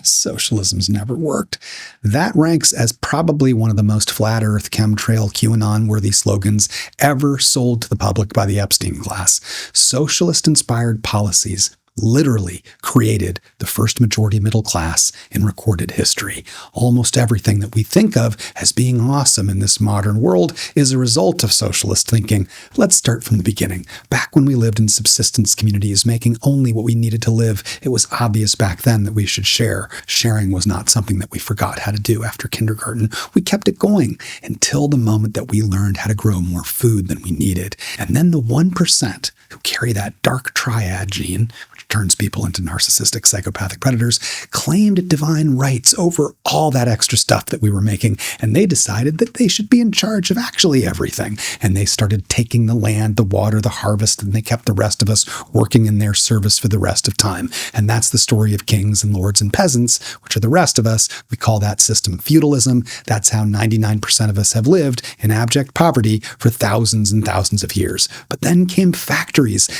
Socialism's never worked. That ranks as probably one of the most flat earth, chemtrail, QAnon-worthy slogans ever sold to the public by the Epstein class. Socialist-inspired policies literally created the first majority middle class in recorded history. Almost everything that we think of as being awesome in this modern world is a result of socialist thinking. Let's start from the beginning. Back when we lived in subsistence communities, making only what we needed to live, it was obvious back then that we should share. Sharing was not something that we forgot how to do after kindergarten. We kept it going until the moment that we learned how to grow more food than we needed. And then the 1% who carry that dark triad gene, which turns people into narcissistic psychopathic predators, claimed divine rights over all that extra stuff that we were making, and they decided that they should be in charge of actually everything. And they started taking the land, the water, the harvest, and they kept the rest of us working in their service for the rest of time. And that's the story of kings and lords and peasants, which are the rest of us. We call that system feudalism. That's how 99% of us have lived in abject poverty for thousands and thousands of years. But then came factories,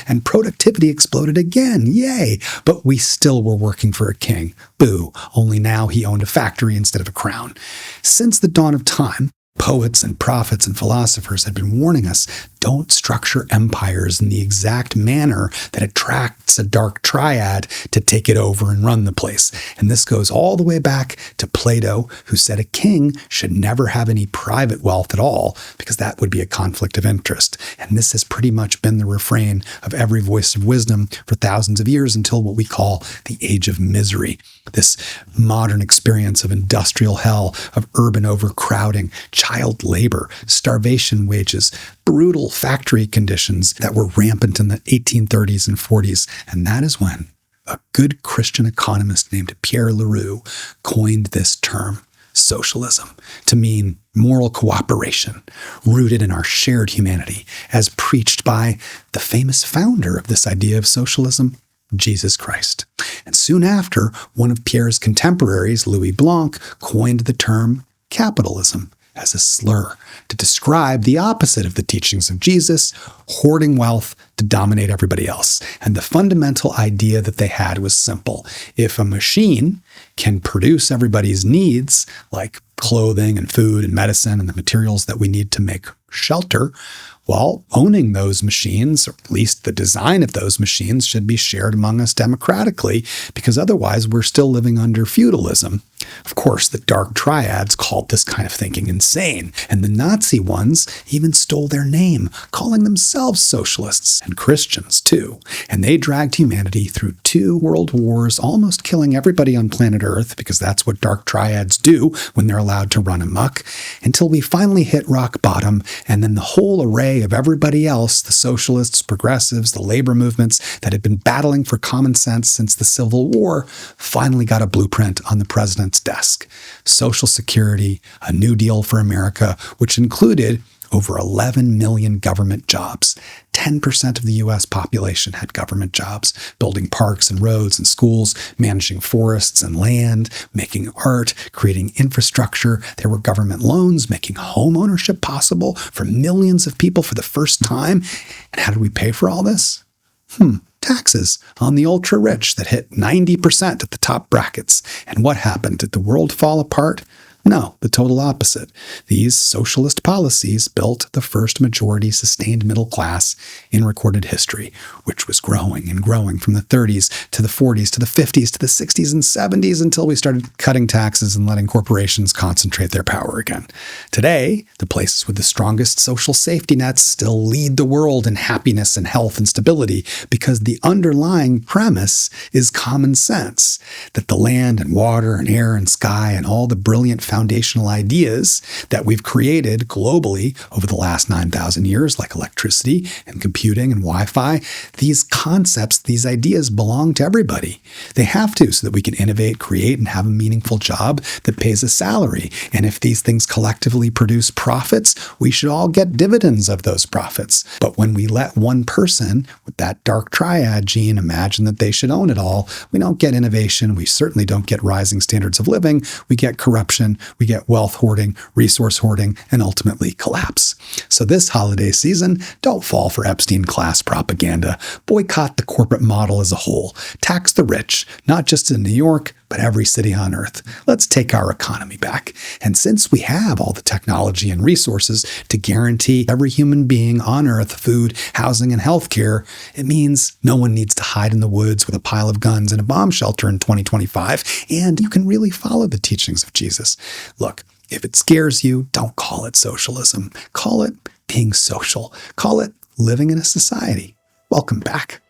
and productivity exploded again. Yay! But we still were working for a king. Boo! Only now he owned a factory instead of a crown. Since the dawn of time, poets and prophets and philosophers had been warning us, don't structure empires in the exact manner that attracts a dark triad to take it over and run the place. And this goes all the way back to Plato, who said a king should never have any private wealth at all, because that would be a conflict of interest. And this has pretty much been the refrain of every voice of wisdom for thousands of years until what we call the Age of Misery. This modern experience of industrial hell, of urban overcrowding, child labor, starvation wages, brutal factory conditions that were rampant in the 1830s and 40s. And that is when a good Christian economist named Pierre Leroux coined this term, socialism, to mean moral cooperation rooted in our shared humanity, as preached by the famous founder of this idea of socialism, Jesus Christ. And soon after, one of Pierre's contemporaries, Louis Blanc, coined the term capitalism as a slur to describe the opposite of the teachings of Jesus, hoarding wealth to dominate everybody else. And the fundamental idea that they had was simple. If a machine can produce everybody's needs, like clothing and food and medicine and the materials that we need to make shelter, well, owning those machines, or at least the design of those machines, should be shared among us democratically, because otherwise we're still living under feudalism. Of course, the dark triads called this kind of thinking insane, and the Nazi ones even stole their name, calling themselves socialists, and Christians too. And they dragged humanity through 2 world wars, almost killing everybody on planet Earth, because that's what dark triads do when they're allowed to run amok, until we finally hit rock bottom, and then the whole array of everybody else, the socialists, progressives, the labor movements that had been battling for common sense since the Civil War, finally got a blueprint on the president's desk. Social Security, a New Deal for America, which included over 11 million government jobs. 10% of the U.S. population had government jobs, building parks and roads and schools, managing forests and land, making art, creating infrastructure. There were government loans, making home ownership possible for millions of people for the first time. And how did we pay for all this? Taxes on the ultra-rich that hit 90% at the top brackets. And what happened? Did the world fall apart? No, the total opposite. These socialist policies built the first majority sustained middle class in recorded history, which was growing and growing from the 30s to the 40s to the 50s to the 60s and 70s until we started cutting taxes and letting corporations concentrate their power again. Today, the places with the strongest social safety nets still lead the world in happiness and health and stability, because the underlying premise is common sense, that the land and water and air and sky and all the brilliant foundational ideas that we've created globally over the last 9,000 years, like electricity and computing and Wi-Fi, these concepts, these ideas belong to everybody. They have to, so that we can innovate, create, and have a meaningful job that pays a salary. And if these things collectively produce profits, we should all get dividends of those profits. But when we let one person with that dark triad gene imagine that they should own it all, we don't get innovation. We certainly don't get rising standards of living. We get corruption. We get wealth hoarding, resource hoarding, and ultimately collapse. So this holiday season, don't fall for Epstein class propaganda. Boycott the corporate model as a whole. Tax the rich, not just in New York, but every city on earth. Let's take our economy back. And since we have all the technology and resources to guarantee every human being on earth food, housing, and healthcare, it means no one needs to hide in the woods with a pile of guns and a bomb shelter in 2025, and you can really follow the teachings of Jesus. Look, if it scares you, don't call it socialism. Call it being social. Call it living in a society. Welcome back.